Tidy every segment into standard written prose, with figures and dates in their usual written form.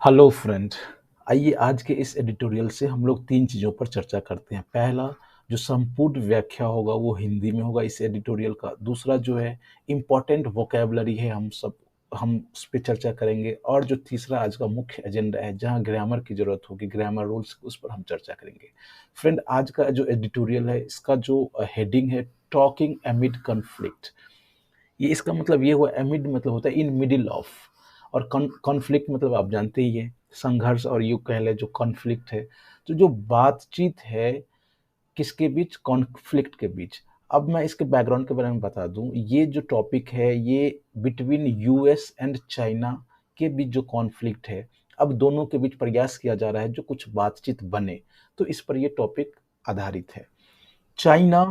Hello friend. आइए आज के इस एडिटोरियल से हम लोग तीन चीज़ों पर चर्चा करते हैं। पहला, जो संपूर्ण व्याख्या होगा वो हिंदी में होगा इस एडिटोरियल का। दूसरा जो है इम्पोर्टेंट वोकेबलरी है, हम उस पर चर्चा करेंगे। और जो तीसरा आज का मुख्य एजेंडा है, जहाँ ग्रामर की जरूरत होगी, ग्रामर रूल्स, उस पर हम चर्चा करेंगे। फ्रेंड, आज का जो एडिटोरियल है इसका जो हेडिंग है, टॉकिंग एमिड कन्फ्लिक्ट। ये इसका मतलब ये हुआ, एमिड मतलब होता है इन मिडिल ऑफ, और कॉन्फ्लिक्ट मतलब आप जानते ही है, संघर्ष, और यू कह ले जो कॉन्फ्लिक्ट है, तो जो बातचीत है किसके बीच, कॉन्फ्लिक्ट के बीच। अब मैं इसके बैकग्राउंड के बारे में बता दूं, ये जो टॉपिक है ये बिटवीन यूएस एंड चाइना के बीच जो कॉन्फ्लिक्ट है, अब दोनों के बीच प्रयास किया जा रहा है जो कुछ बातचीत बने, तो इस पर ये टॉपिक आधारित है। China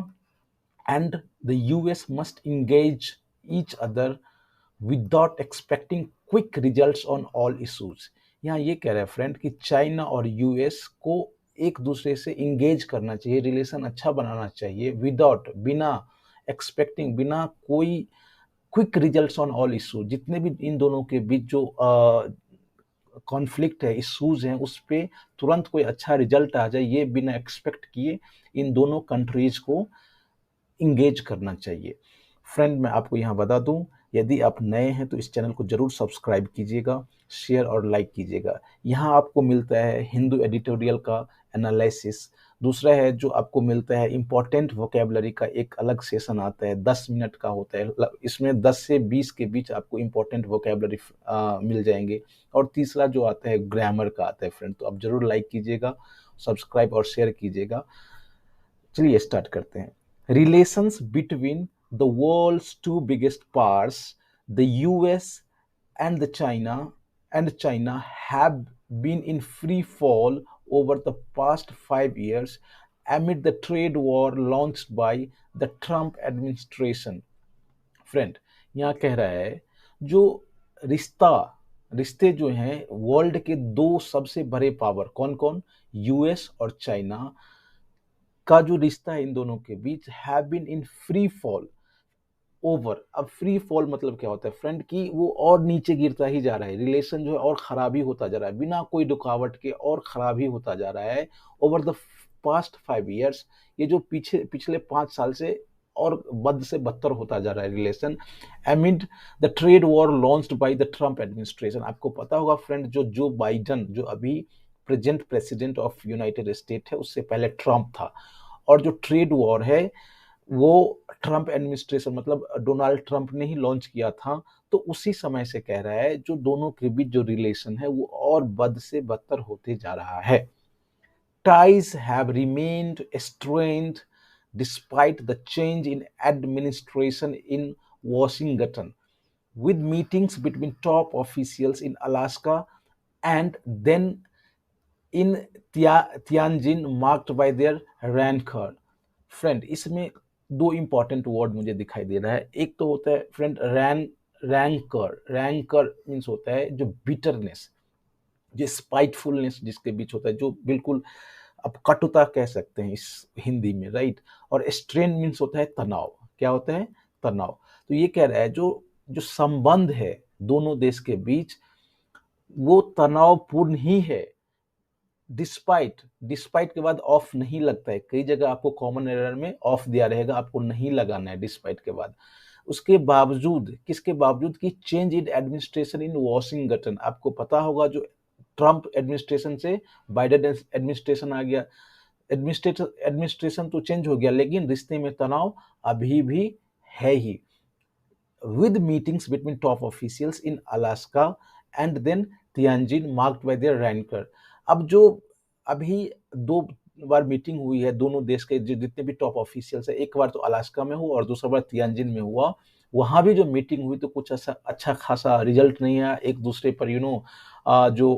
and the US must engage each other without expecting quick results on all issues। यहाँ ये कह रहा है फ्रेंड कि चाइना और यूएस को एक दूसरे से इंगेज करना चाहिए, रिलेशन अच्छा बनाना चाहिए, विदाउट, बिना एक्सपेक्टिंग, बिना कोई quick results on all issue. जितने भी इन दोनों के बीच जो कॉन्फ्लिक्ट है, इश्यूज हैं, उस पे तुरंत कोई अच्छा रिजल्ट आ जाए, ये बिना एक्सपेक्ट किए इन दोनों कंट्रीज को इंगेज करना चाहिए। फ्रेंड, मैं आपको यहाँ बता दूं, यदि आप नए हैं तो इस चैनल को जरूर सब्सक्राइब कीजिएगा, शेयर और लाइक कीजिएगा। यहाँ आपको मिलता है हिंदू एडिटोरियल का एनालिसिस। दूसरा है जो आपको मिलता है इम्पोर्टेंट वोकेबलरी का एक अलग सेशन आता है, 10 मिनट का होता है, इसमें 10 से 20 के बीच आपको इम्पोर्टेंट वोकेबलरी मिल जाएंगे। और तीसरा जो आता है ग्रामर का आता है फ्रेंड, तो आप जरूर लाइक कीजिएगा, सब्सक्राइब और शेयर कीजिएगा। चलिए स्टार्ट करते हैं। Relations between the world's two biggest powers, the US and the China have been in free fall over the past 5 years amid the trade war launched by the Trump administration। Friend, यहाँ कह रहा है जो रिश्ता रिश्ते जो हैं world के दो सबसे बड़े पावर, कौन कौन, यूएस और चाइना का जो रिश्ता है इन दोनों के बीच, have been in free fall over. अब फ्री फॉल मतलब क्या होता है फ्रेंड, कि वो और नीचे गिरता ही जा रहा है, रिलेशन जो है और खराब ही होता जा रहा है, बिना कोई रुकावट के और खराब ही होता जा रहा है ओवर द पास्ट 5 years। ये जो पिछले 5 साल से और बद से बदतर होता जा रहा है relation, एमिड the trade war launched by the Trump administration. आपको पता होगा फ्रेंड, जो बाइडन, जो अभी present president of United state है, उससे पहले ट्रम्प था। और जो ट्रेड वॉर है वो ट्रम्प एडमिनिस्ट्रेशन मतलब डोनाल्ड ट्रम्प ने ही लॉन्च किया था। तो उसी समय से कह रहा है जो दोनों के बीच जो रिलेशन है वो और बद से बदतर होते जा रहा है। ties have remained strained despite the change in administration in Washington, with meetings between top officials in Alaska and then in Tianjin marked by there ranker. Friend, इसमें दो इंपॉर्टेंट वर्ड मुझे दिखाई दे रहा है। एक तो होता है फ्रेंड रैंकर। रैंकर मीन्स होता है जो बिटरनेस, जो स्पाइटफुलनेस जिसके बीच होता है, जो बिल्कुल आप कटुता कह सकते हैं इस हिंदी में, राइट। और स्ट्रेन मीन्स होता है तनाव। क्या होता है, तनाव। तो ये कह रहा है जो जो संबंध है दोनों देश के बीच वो तनावपूर्ण ही है। डिस्पाइट, डिस्पाइट के बाद ऑफ नहीं लगता है, कई जगह आपको कॉमन एरर में ऑफ दिया रहेगा, आपको नहीं लगाना है डिस्पाइट के बाद। उसके बावजूद, किसके बावजूद, कि change in administration in Washington. आपको पता होगा जो ट्रम्प एडमिनिस्ट्रेशन से बाइडेन एडमिनिस्ट्रेशन आ गया, एडमिनिस्ट्रेशन तो चेंज हो गया लेकिन रिश्ते में तनाव अभी भी है ही। with meetings between top officials in Alaska and then Tianjin marked by their rancor। अब जो अभी दो बार मीटिंग हुई है दोनों देश के जितने भी टॉप ऑफिशियल्स है, एक बार तो अलास्का में हुआ और दूसरा बार तियानजिन में हुआ। वहां भी जो मीटिंग हुई तो कुछ ऐसा अच्छा खासा रिजल्ट नहीं आया। एक दूसरे पर जो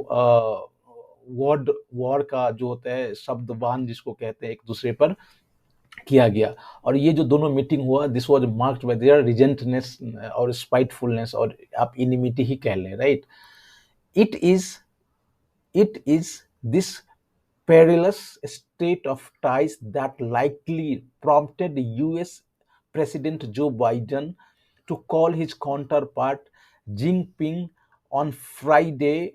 वर्ड वॉर का जो होता है शब्दबान जिसको कहते हैं, एक दूसरे पर किया गया। और ये जो दोनों मीटिंग हुआ, this was marked by their resentness और स्पाइटफुलनेस, और आप इनिमिटी ही कह लें, right. It is it is this perilous state of ties that likely prompted US President Joe Biden to call his counterpart Jinping on Friday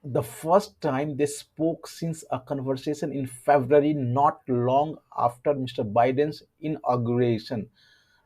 the first time they spoke since a conversation in February, not long after Mr. Biden's inauguration.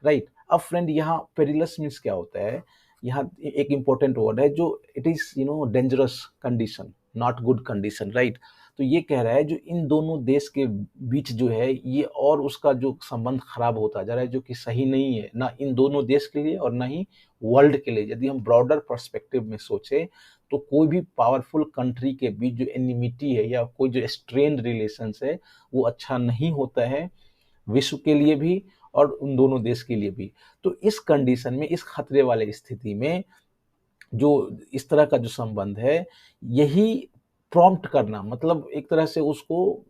Right. अब friend यहाँ perilous means क्या होता है, यहाँ एक important word है जो it is dangerous condition, not good condition, right. तो ये कह रहा है जो इन दोनों देश के बीच जो है ये और उसका जो संबंध खराब होता जा रहा है, जो कि सही नहीं है ना इन दोनों देश के लिए और ना ही वर्ल्ड के लिए। यदि हम ब्रॉडर पर्सपेक्टिव में सोचे तो कोई भी पावरफुल कंट्री के बीच जो एनिमिटी है या कोई जो स्ट्रेन रिलेशंस है वो अच्छा नहीं होता है, विश्व के लिए भी और उन दोनों देश के लिए भी। तो इस कंडीशन में, इस खतरे वाले स्थिति में जो इस तरह का जो संबंध है, यही प्रॉम्प्ट करना, मतलब एक तरह से उसको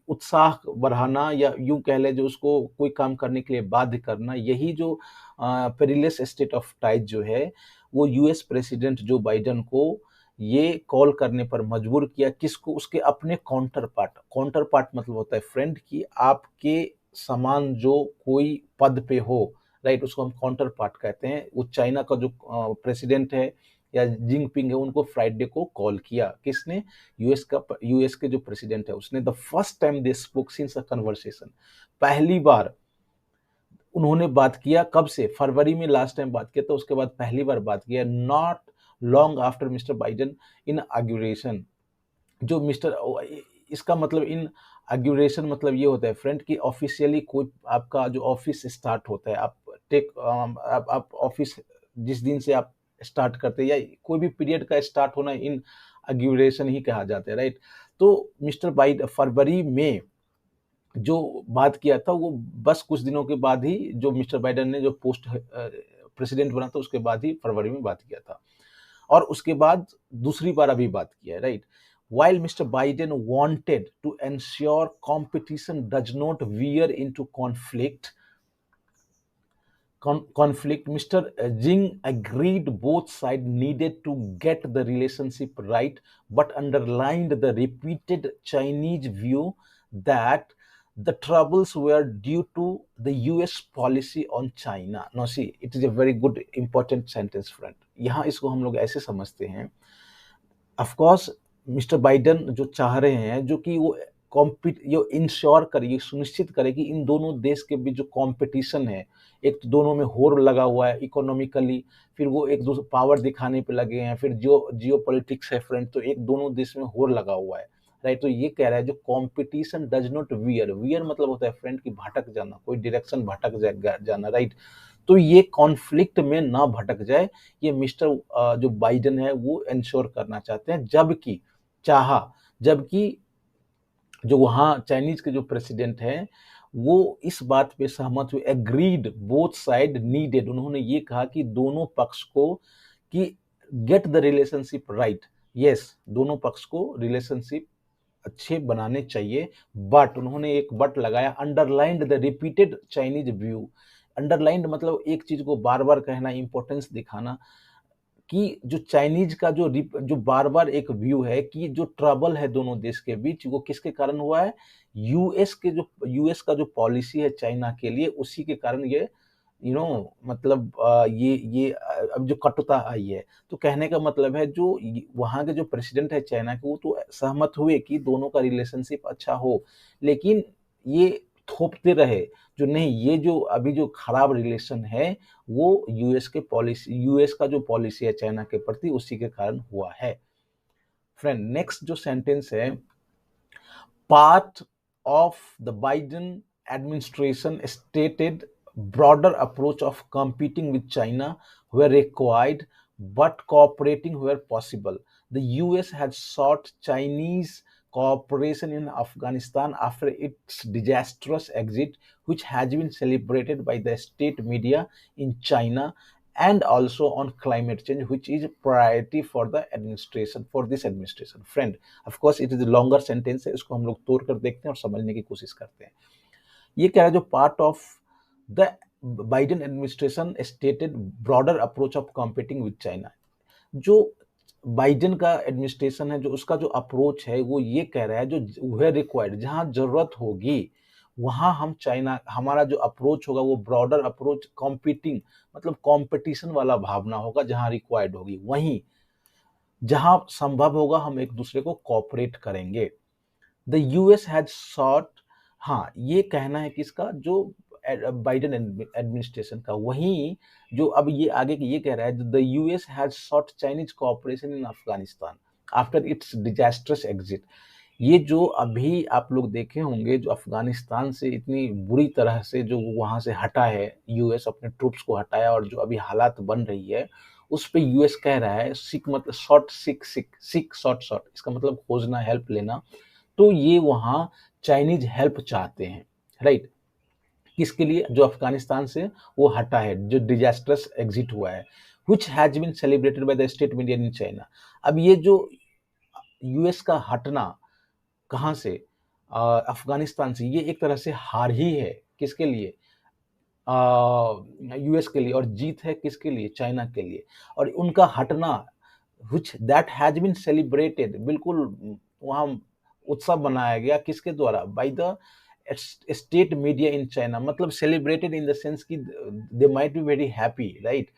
उत्साह बढ़ाना या यूं कह ले जो उसको कोई काम करने के लिए बाध्य करना, यही जो पेरिलस स्टेट ऑफ टाइज जो है वो यूएस प्रेसिडेंट जो बाइडन को ये कॉल करने पर मजबूर किया। किसको? उसके अपने काउंटर पार्ट मतलब होता है फ्रेंड कि आपके समान जो कोई पद पे हो, राइट, उसको हम काउंटर पार्ट कहते हैं। वो चाइना का जो प्रेसिडेंट है या जिनपिंग है उनको फ्राइडे को कॉल किया। किसने? यूएस के जो प्रेसिडेंट है उसने। The first time they spoke since a conversation, पहली बार उन्होंने बात किया। कब से? फरवरी में लास्ट टाइम बात किया था, उसके बाद पहली बार बात किया not long after Mr Biden in inauguration. जो मिस्टर इसका मतलब इन अग्यूरेशन मतलब ये होता है फ्रेंड कि ऑफिशियली कोई आपका जो ऑफिस स्टार्ट होता है, आप ऑफिस जिस दिन से आप स्टार्ट करते हैं या कोई भी पीरियड का स्टार्ट होना इन अग्यूरेशन ही कहा जाता है, राइट। तो मिस्टर बाइडन फरवरी में जो बात किया था वो बस कुछ दिनों के बाद ही, जो मिस्टर बाइडन ने जो पोस्ट प्रेसिडेंट बना था उसके बाद ही फरवरी में बात किया था, और उसके बाद दूसरी बार अभी बात किया है, right. While Mr. Biden wanted to ensure competition does not veer into conflict, Mr. Jing agreed both sides needed to get the relationship right, but underlined the repeated Chinese view that the troubles were due to the US policy on China. Now see, it is a very good important sentence, friend. यहाँ इसको हम लोग ऐसे समझते हैं, of course mister Biden जो चाह रहे हैं जो कि वो इंश्योर करे, ये सुनिश्चित करे कि इन दोनों देश के बीच जो कंपटीशन है, एक तो दोनों में होड़ लगा हुआ है इकोनॉमिकली, फिर वो एक दूसरे पावर दिखाने पे लगे हैं, फिर जो जियो पॉलिटिक्स है फ्रेंड, तो एक दोनों देश में होड़ लगा हुआ है, राइट। तो ये कह रहा है जो कंपटीशन डज नॉट वियर मतलब होता है फ्रेंड की भटक जाना, कोई डायरेक्शन भटक जाना, राइट। तो ये कॉन्फ्लिक्ट में ना भटक जाए, ये मिस्टर जो बाइडन है वो इंश्योर करना चाहते हैं। जबकि जो वहाँ चाइनीज के जो प्रेसिडेंट हैं वो इस बात पे सहमत हुए, एग्रीड बोथ साइड नीडेड, उन्होंने ये कहा कि दोनों पक्ष को कि get the relationship right, yes, दोनों पक्ष को रिलेशनशिप अच्छे बनाने चाहिए, बट उन्होंने एक बट लगाया, underlined the repeated Chinese view. Underlined मतलब एक चीज को बार बार कहना, इंपॉर्टेंस दिखाना, कि जो चाइनीज का जो बार बार एक व्यू है कि जो ट्रबल है दोनों देश के बीच वो किसके कारण हुआ है, यूएस का जो पॉलिसी है चाइना के लिए, उसी के कारण ये मतलब ये अब जो कटुता आई है। तो कहने का मतलब है जो वहां के जो प्रेसिडेंट है चाइना के वो तो सहमत हुए कि दोनों का रिलेशनशिप अच्छा हो, लेकिन ये थोपते रहे जो नहीं, ये जो अभी जो खराब रिलेशन है वो यूएस का जो पॉलिसी है चाइना के प्रति उसी के कारण हुआ है। फ्रेंड नेक्स्ट जो सेंटेंस है, part of the Biden administration stated broader approach of competing with China where required but cooperating where possible. The US had sought Chinese cooperation in Afghanistan after its disastrous exit, which has been celebrated by the state media in China, and also on climate change, which is a priority for this administration. Friend, of course, it is a longer sentence है, इसको हम लोग तोड़ कर देखते हैं और समझने की कोशिश करते हैं। ये कह रहा है जो part of the Biden administration stated broader approach of competing with China, Joe Biden का एडमिनिस्ट्रेशन है जो उसका जो अप्रोच है वो ये कह रहा है जो वेयर रिक्वायर्ड, जहां जरूरत होगी वहां हम चाइना, हमारा जो अप्रोच होगा वो ब्रॉडर अप्रोच, कॉम्पिटिंग मतलब कंपटीशन वाला भावना होगा, जहां रिक्वायर्ड होगी वहीं जहां संभव होगा हम एक दूसरे को कोऑपरेट करेंगे। द यूएस हैज सॉट, हाँ ये कहना है किसका, जो बाइडेन एडमिनिस्ट्रेशन का। वहीं जो अब ये आगे ये कह रहा है, the US has short Chinese cooperation in Afghanistan after it's disasters exit. ये जो अभी आप लोग देखे होंगे, जो अफगानिस्तान से इतनी बुरी तरह से जो वहां से हटा है, यूएस अपने ट्रूप्स को हटाया, और जो अभी हालात बन रही है उस पे यूएस कह रहा है, सिक मतलब शॉर्ट सिक सिक सिक शॉर्ट शॉर्ट, इसका मतलब खोजना, हेल्प लेना। तो ये वहां चाइनीज हेल्प चाहते हैं, राइट। किसके लिए, जो अफगानिस्तान से वो हटा है, जो डिजास्टर्स एग्जिट हुआ है, which has been celebrated by the state media in China. अब ये जो यूएस का हटना कहाँ से, अफगानिस्तान से, ये एक तरह से हार ही है किसके लिए, यूएस के लिए, और जीत है किसके लिए, चाइना के लिए। और उनका हटना which that has been celebrated, बिल्कुल वहाँ उत्सव मनाया गया किसके द्वारा, bye the state media in China, मतलब सेलिब्रेटेड इन द सेंस कि they might be very happy, right.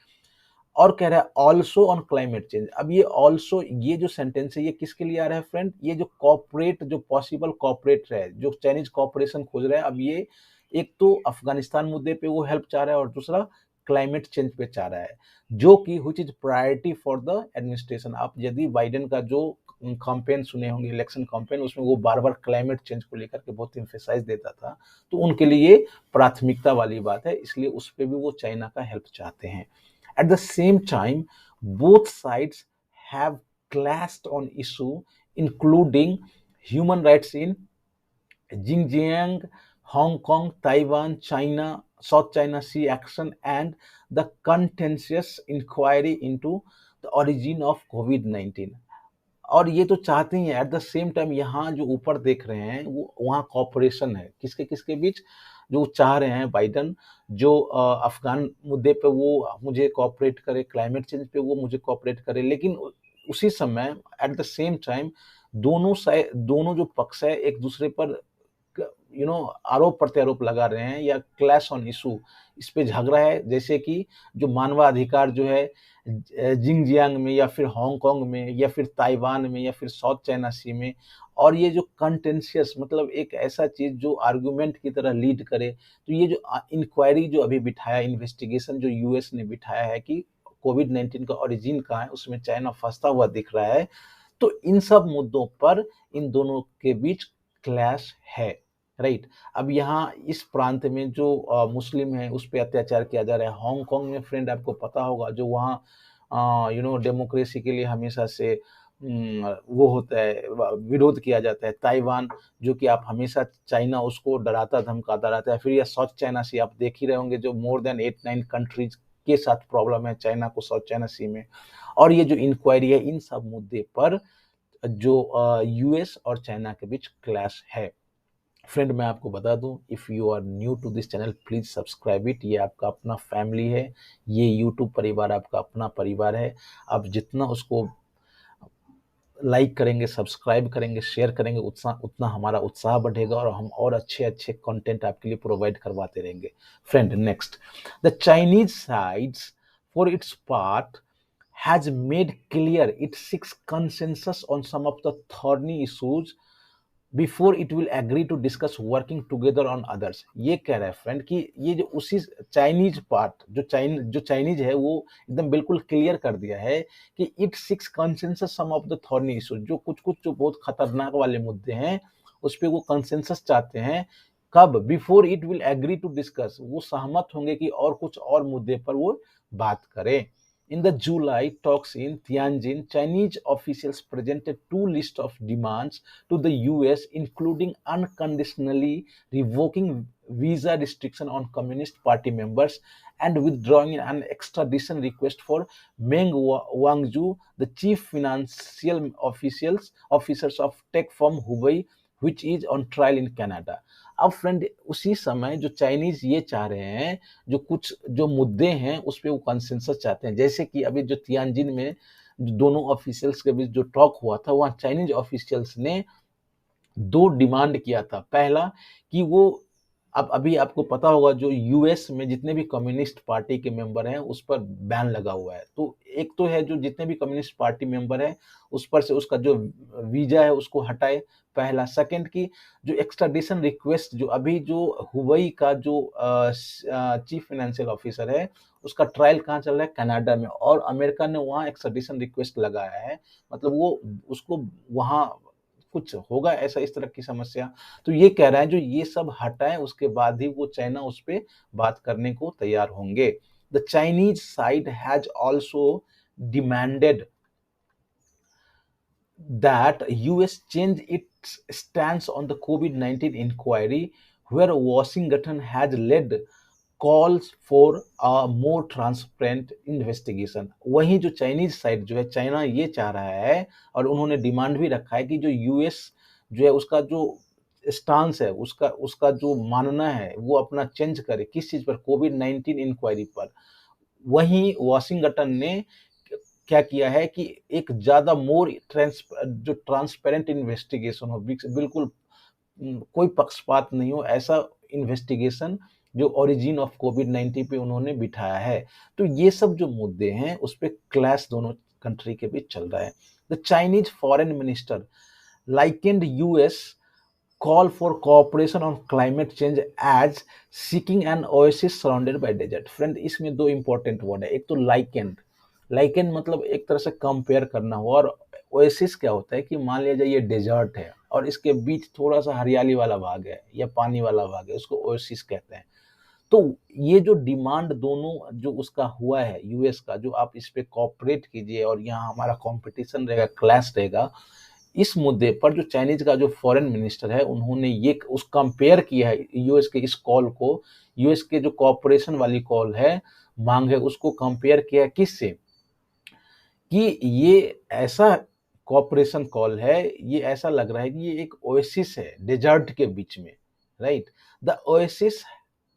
और कह रहा है ऑल्सो ऑन क्लाइमेट चेंज। अब ये ऑल्सो, ये जो सेंटेंस है ये किसके लिए आ रहा है फ्रेंड, ये जो कॉपरेट, जो पॉसिबल कॉपरेट है, जो चाइनीज कॉपरेशन खोज रहा है, अब ये एक तो अफगानिस्तान मुद्दे पे वो हेल्प चाह रहा है, और दूसरा क्लाइमेट चेंज पे चाह रहा है, जो कि which is priority for the administration. आप यदि बाइडेन का जो कैंपेन सुने होंगे, इलेक्शन कैंपेन, उसमें वो बार बार क्लाइमेट चेंज को लेकर के बहुत एम्फेसाइज देता था, तो उनके लिए प्राथमिकता वाली बात है, इसलिए उस पर भी वो चाइना का हेल्प चाहते हैं। At the same time, both sides have clashed on issues including human rights in Xinjiang, Hong Kong, Taiwan, China, South China Sea action, and the contentious inquiry into the origin of COVID-19। और ये तो चाहते ही हैं, at the same time यहाँ जो ऊपर देख रहे हैं वो वहाँ कॉपरेशन है किसके किसके बीच, जो चाह रहे हैं बाइडन, जो अफगान मुद्दे पे वो मुझे कॉपरेट करे, क्लाइमेट चेंज पे वो मुझे कॉपरेट करे, लेकिन उसी समय एट द सेम टाइम दोनों जो पक्ष है एक दूसरे पर आरोप प्रत्यारोप लगा रहे हैं, या क्लैश ऑन इशू, इस पे झगड़ा है। जैसे कि जो मानवाधिकार जो है जिंगजियांग में, या फिर हांगकांग में, या फिर ताइवान में, या फिर साउथ चाइना सी में। और ये जो कंटेंशियस, मतलब एक ऐसा चीज जो आर्गुमेंट की तरह लीड करे, तो ये जो इंक्वायरी जो अभी बिठाया, इन्वेस्टिगेशन जो यूएस ने बिठाया है कि कोविड-19 का ओरिजिन कहाँ है, उसमें चाइना फंसता हुआ दिख रहा है। तो इन सब मुद्दों पर इन दोनों के बीच क्लैश है, राइट। अब यहाँ इस प्रांत में जो मुस्लिम है उस पर अत्याचार किया जा रहा है। हांगकांग में फ्रेंड आपको पता होगा, जो वहाँ डेमोक्रेसी के लिए हमेशा से वो होता है, विरोध किया जाता है। ताइवान, जो कि आप हमेशा चाइना उसको डराता धमकाता रहता है। फिर यह साउथ चाइना सी, आप देख ही रहे होंगे, जो मोर देन 8-9 कंट्रीज के साथ प्रॉब्लम है चाइना को साउथ चाइना सी में। और ये जो इंक्वायरी है, इन सब मुद्दे पर जो यूएस और चाइना के बीच क्लैश है। फ्रेंड मैं आपको बता दूं, if you are new to this channel please subscribe it. ये आपका अपना फैमिली है, ये यूट्यूब परिवार आपका अपना परिवार है। आप जितना उसको लाइक करेंगे, सब्सक्राइब करेंगे, शेयर करेंगे, उतना हमारा उत्साह बढ़ेगा, और हम और अच्छे अच्छे कंटेंट आपके लिए प्रोवाइड करवाते रहेंगे। Friend next, the Chinese sides for its part has made clear it seeks consensus on some of the thorny issues before it will agree to discuss working together on others। ये कह रहा है friend कि ये जो उसी Chinese part, जो Chinese है, वो एकदम बिल्कुल क्लियर कर दिया है कि it seeks consensus some of the thorny issues, जो कुछ कुछ जो बहुत खतरनाक वाले मुद्दे हैं उस पर वो कंसेंसस चाहते हैं। कब, before it will agree to discuss, वो सहमत होंगे कि और कुछ और मुद्दे पर वो बात करें। In the July talks in Tianjin, Chinese officials presented two lists of demands to the US, including unconditionally revoking visa restriction on Communist Party members and withdrawing an extradition request for Meng Wanzhou, the chief financial officers of tech firm Huawei, which is on trial in Canada। अब friend उसी समय जो Chinese ये चाह रहे हैं, जो कुछ जो मुद्दे हैं उस पर वो कंसेंसस चाहते हैं। जैसे कि अभी जो तियानजिन में दोनों ऑफिशियल्स के बीच जो टॉक हुआ था, वहाँ चाइनीज ऑफिशियल्स ने दो डिमांड किया था। पहला कि वो अब अभी आपको पता होगा जो यूएस में जितने भी कम्युनिस्ट पार्टी के मेंबर हैं उस पर बैन लगा हुआ है। तो एक तो है जो जितने भी कम्युनिस्ट पार्टी मेंबर हैं उस पर से उसका जो वीजा है उसको हटाए, पहला। सेकंड की जो एक्स्ट्राडिशन रिक्वेस्ट जो अभी जो हुबई का जो चीफ फाइनेंशियल ऑफिसर है उसका ट्रायल कहाँ चल रहा है, कनाडा में, और अमेरिका ने वहाँ एक्स्ट्राडिशन रिक्वेस्ट लगाया है। मतलब वो उसको वहाँ कुछ होगा ऐसा इस तरह की समस्या। तो ये कह रहा है जो ये सब हटाएं उसके बाद ही वो चाइना उस पर बात करने को तैयार होंगे। The Chinese side has also demanded that US change its stance on the COVID-19 inquiry, where Washington has led calls for a more transparent investigation। वहीं जो चाइनीज साइड जो है, चाइना ये चाह रहा है और उन्होंने डिमांड भी रखा है कि जो यूएस जो है उसका जो स्टांस है, उसका उसका जो मानना है वो अपना चेंज करे। किस चीज पर, कोविड-19 इंक्वायरी पर। वहीं वाशिंगटन ने क्या किया है कि एक ज्यादा मोर जो ट्रांसपेरेंट इन्वेस्टिगेशन हो, बिल्कुल कोई पक्षपात नहीं हो, ऐसा इन्वेस्टिगेशन जो ओरिजिन ऑफ कोविड-19 पे उन्होंने बिठाया है। तो ये सब जो मुद्दे हैं उस पे क्लैश दोनों कंट्री के बीच चल रहा है। The Chinese foreign minister likened US call for cooperation on climate change as seeking an oasis surrounded by desert। Friend इसमें दो इंपॉर्टेंट वर्ड है। एक तो लाइकेंड, लाइकेंड मतलब एक तरह से कंपेयर करना हो, और ओएसिस क्या होता है कि मान लिया जाए ये डेजर्ट है और इसके बीच थोड़ा सा हरियाली वाला भाग है या पानी वाला भाग है, उसको ओएसिस कहते हैं। तो ये जो डिमांड दोनों जो उसका हुआ है यूएस का, जो आप इस पे कॉपरेट कीजिए और यहाँ हमारा कंपटीशन रहेगा, क्लैश रहेगा, इस मुद्दे पर जो चाइनीज का जो फॉरेन मिनिस्टर है उन्होंने ये उस कंपेयर किया है यूएस के इस कॉल को, यूएस के जो कॉपरेशन वाली कॉल है, मांग है, उसको कंपेयर किया है किससे, कि ये ऐसा कॉपरेशन कॉल है, ये ऐसा लग रहा है कि ये एक ओएसिस है डेजर्ट के बीच में, right. The oasis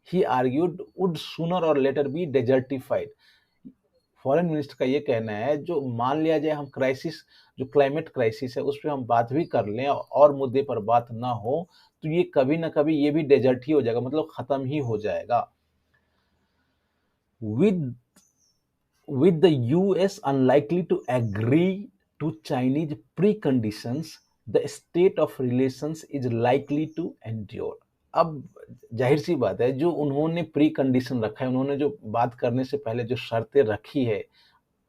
he argued would sooner और लेटर बी डेजर्टिफाइड। फॉरेन मिनिस्टर का ये कहना है जो मान लिया जाए हम क्राइसिस, जो क्लाइमेट क्राइसिस है उस पर हम बात भी कर लें और मुद्दे पर बात ना हो तो ये कभी ना कभी ये भी डेजर्ट ही हो जाएगा, मतलब खत्म ही हो जाएगा। With with the US unlikely to agree to Chinese preconditions, the state of relations is likely to endure। अब जाहिर सी बात है जो उन्होंने प्री कंडीशन रखा है, उन्होंने जो बात करने से पहले जो शर्तें रखी है,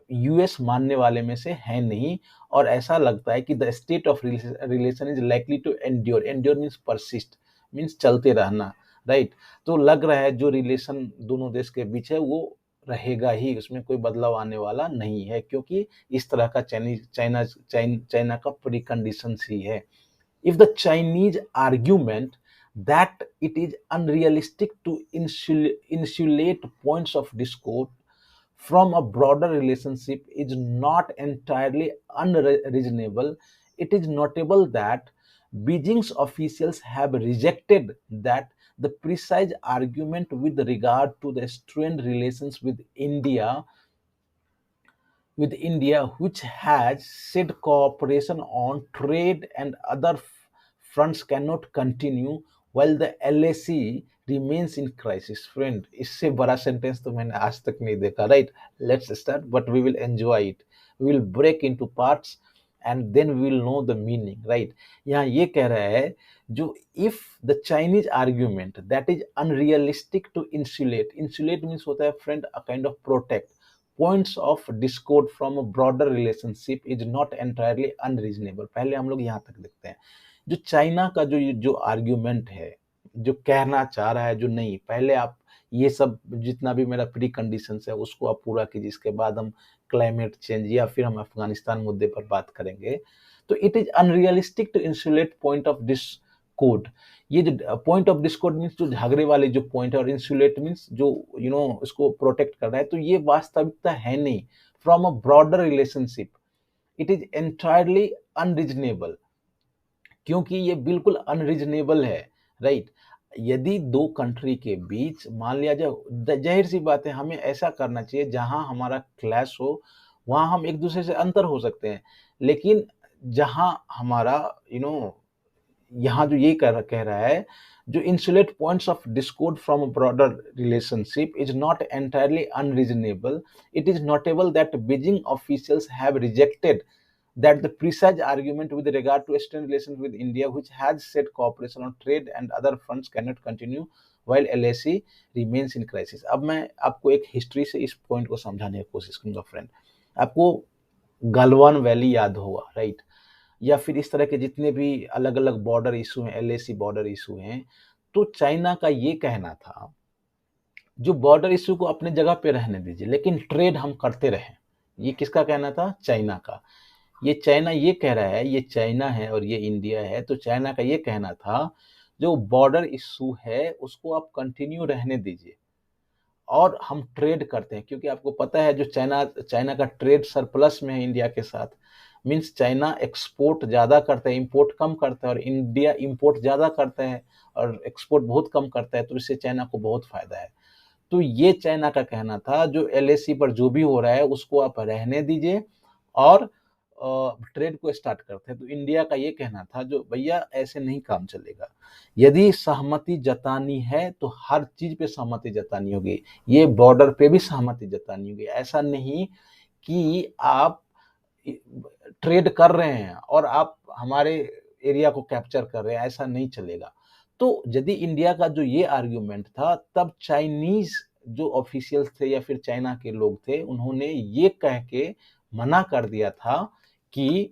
यूएस मानने वाले में से है नहीं। और ऐसा लगता है कि the state of relation is likely to endure, endure means persist, means चलते रहना, राइट। तो लग रहा है जो रिलेशन दोनों देश के बीच है वो रहेगा ही, उसमें कोई बदलाव आने वाला नहीं है, क्योंकि इस तरह का चाइना का प्री कंडीशन ही है। If the Chinese argument that it is unrealistic to insulate points of discord from a broader relationship is not entirely unreasonable, it is notable that Beijing's officials have rejected that the precise argument with regard to the strained relations with India, which has said cooperation on trade and other fronts cannot continue while the LAC remains in crisis। Friend इससे बड़ा sentence तो मैंने आज तक नहीं देखा, right. Let's start but we will enjoy it, we will break into parts and then we will know the meaning, right. यहाँ ये कह रहा है जो if the Chinese argument that is unrealistic to insulate, insulate means होता है friend a kind of protect, points of discord from a broader relationship is not entirely unreasonable। पहले हम लोग यहाँ तक देखते हैं जो चाइना का जो आर्ग्यूमेंट है, जो कहना चाह रहा है, जो नहीं, पहले आप ये सब जितना भी मेरा प्री कंडीशंस है उसको आप पूरा कीजिए, इसके बाद हम क्लाइमेट चेंज या फिर हम अफगानिस्तान मुद्दे पर बात करेंगे। तो it is unrealistic to insulate point of discord, ये जो पॉइंट ऑफ डिस्कॉर्ड मीन्स जो झगड़े वाले जो पॉइंट है, और इंसुलेट मीन्स जो इसको प्रोटेक्ट कर रहा है, तो ये वास्तविकता है नहीं। From a broader relationship it is entirely unreasonable, क्योंकि ये बिल्कुल अनरीजनेबल है, राइट। यदि दो कंट्री के बीच मान लिया जाए, जाहिर सी बात है हमें ऐसा करना चाहिए जहां हमारा क्लैश हो वहां हम एक दूसरे से अंतर हो सकते हैं, लेकिन जहां हमारा यहाँ जो ये कह रहा है, जो insulate points of discord from a broader relationship is not entirely unreasonable. It is notable that Beijing officials have rejected that the precise argument with regard to strained relations with India, which has said cooperation on trade and other fronts cannot continue while LAC remains in crisis. अब मैं आपको एक history से इस point को समझाने की कोशिश करूंगा फ्रेंड। आपको गलवान वैली याद होगा, राइट? या फिर इस तरह के जितने भी अलग अलग बॉर्डर इशू हैं, LAC बॉर्डर इशू हैं, तो चाइना का ये कहना था जो बॉर्डर इशू को अपने जगह पे रहने दीजिए, लेकिन ट्रेड हम करते रहें। ये किसका कहना था? चाइना का। ये चाइना ये कह रहा है, ये चाइना है और ये इंडिया है, तो चाइना का ये कहना था जो बॉर्डर इशू है उसको आप कंटिन्यू रहने दीजिए और हम ट्रेड करते हैं, क्योंकि आपको पता है जो चाइना का ट्रेड सरप्लस में है इंडिया के साथ। मीन्स चाइना एक्सपोर्ट ज़्यादा करता है, इंपोर्ट कम करता है, और इंडिया इंपोर्ट ज़्यादा करता है और एक्सपोर्ट बहुत कम करता है, तो इससे चाइना को बहुत फायदा है। तो ये चाइना का कहना था जो LAC पर जो भी हो रहा है उसको आप रहने दीजिए और ट्रेड को स्टार्ट करते हैं। तो इंडिया का ये कहना था जो भैया ऐसे नहीं काम चलेगा, यदि सहमति जतानी है तो हर चीज पे सहमति जतानी होगी, ये बॉर्डर पे भी सहमति जतानी होगी। ऐसा नहीं कि आप ट्रेड कर रहे हैं और आप हमारे एरिया को कैप्चर कर रहे हैं, ऐसा नहीं चलेगा। तो यदि इंडिया का जो ये आर्ग्यूमेंट था, तब चाइनीज जो ऑफिशियल्स थे या फिर चाइना के लोग थे, उन्होंने ये कह के मना कर दिया था कि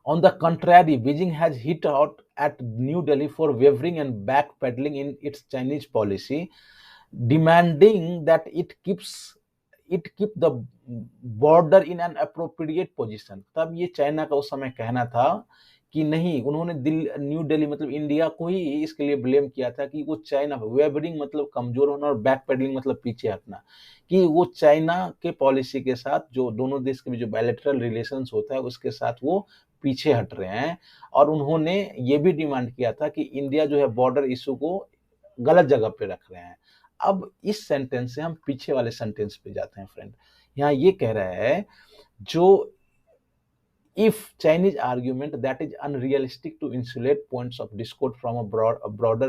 on the contrary, Beijing has hit out at New Delhi for wavering and backpedaling in its Chinese policy, demanding that it keep the border in an appropriate position। तब ये चाइना का उस समय कहना था कि नहीं, उन्होंने न्यू दिल्ली मतलब इंडिया को ही इसके लिए ब्लेम किया था कि वो चाइना, वेवरिंग मतलब कमजोर होना और बैक पेडलिंग मतलब पीछे हटना, कि वो चाइना के पॉलिसी के साथ जो दोनों देश के बीच जो बायलैटरल रिलेशंस होता है उसके साथ वो पीछे हट रहे हैं। और उन्होंने ये भी डिमांड किया था कि इंडिया जो है बॉर्डर इशू को गलत जगह पे रख रहे हैं। अब इस सेंटेंस से हम पीछे वाले सेंटेंस पे जाते हैं फ्रेंड। यहाँ ये कह रहा है जो if Chinese argument that is unrealistic to insulate points of discord from a broader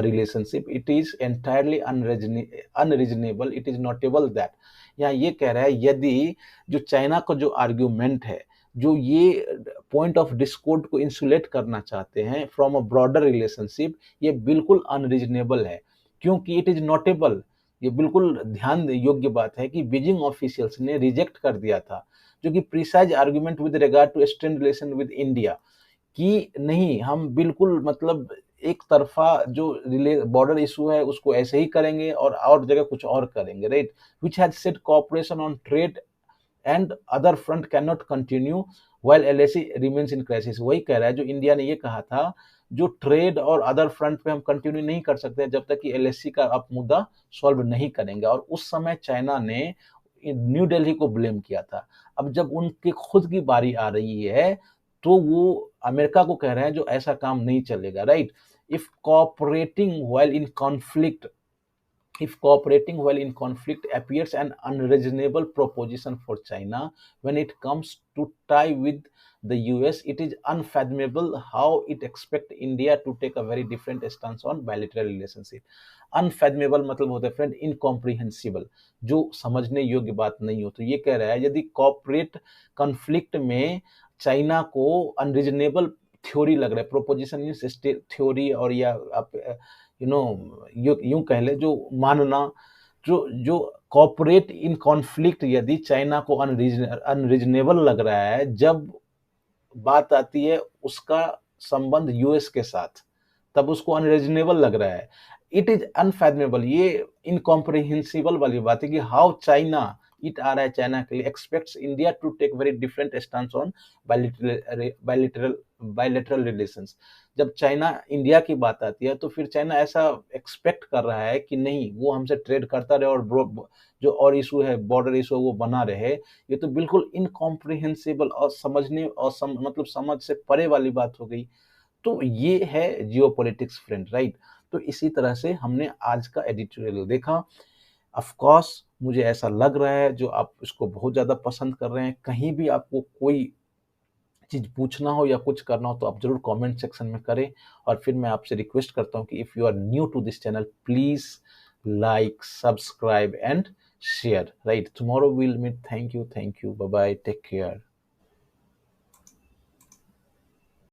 relationship, it is entirely unreasonable, it is notable that। यहाँ ये कह रहा है यदि जो चाइना का जो आर्ग्यूमेंट है, जो ये पॉइंट ऑफ डिस्कॉर्ड को इंसुलेट करना चाहते हैं फ्रॉम अ ब्रॉडर रिलेशनशिप, ये बिल्कुल अनरीजनेबल है, क्योंकि इट इज नोटेबल। ये बिल्कुल ध्यान योग्य बात है कि बीजिंग ऑफिशियल्स ने रिजेक्ट कर दिया था जो कि precise argument with regard to strain relation with India, कि नहीं हम बिल्कुल मतलब एक तरफा जो बॉर्डर इशू है उसको ऐसे ही करेंगे और जगह कुछ और करेंगे, right? Which has said cooperation on trade and other front can not continue while LAC remains in crisis. वही कह रहा है जो इंडिया ने ये कहा था, जो ट्रेड और अदर फ्रंट पे हम कंटिन्यू नहीं कर सकते जब तक कि LAC का आप मुद्दा सॉल्व नहीं करेंगे। और उस समय चाइना ने न्यू दिल्ली को ब्लेम किया था। अब जब उनकी खुद की बारी आ रही है तो वो अमेरिका को कह रहे हैं जो ऐसा काम नहीं चलेगा, right? If cooperating while in conflict if cooperating while in conflict appears an unreasonable proposition for China, when it comes to tie with the US, it is unfathomable how it expect India to take a very different stance on bilateral relationship। Unfathomable मतलब होता है friend incomprehensible, जो समझने योग्य बात नहीं हो। तो ये कह रहा है यदि कॉर्पोरेट कॉन्फ्लिक्ट में चाइना को अनरीजनेबल थ्योरी लग रहा है, प्रोपोजिशन मीन्स थ्योरी, और या आप यूं कह ले जो मानना, जो कॉर्पोरेट इन कॉन्फ्लिक्ट यदि चाइना को अनरीजनेबल लग रहा है जब बात आती है उसका संबंध US के साथ, तब उसको अनरीजनेबल लग रहा है। इट इज अनफैथमेबल, ये इनकॉम्प्रिहेंसिबल वाली बात है कि हाउ चाइना, इट आ रहा है चाइना के लिए, expects India to take very different stance on bilateral relations. जब चाइना इंडिया की बात आती है तो फिर चाइना ऐसा एक्सपेक्ट कर रहा है कि नहीं वो हमसे ट्रेड करता रहे और जो और इशू है बॉर्डर इशू वो बना रहे। ये तो बिल्कुल इनकॉम्प्रिहेंसिबल और समझने और मतलब समझ से परे वाली बात हो गई। तो ये है जियोपॉलिटिक्स फ्रेंड, राइट? तो इसी तरह से हमने आज का एडिटोरियल देखा। ऑफ कोर्स मुझे ऐसा लग रहा है जो आप इसको बहुत ज़्यादा पसंद कर रहे हैं, कहीं भी आपको कोई चीज़ पूछना हो या कुछ करना हो तो आप ज़रूर कमेंट सेक्शन में करें। और फिर मैं आपसे रिक्वेस्ट करता हूँ कि if you are new to this channel, please like, subscribe and share, right? Tomorrow will meet. Thank you, bye bye, take care.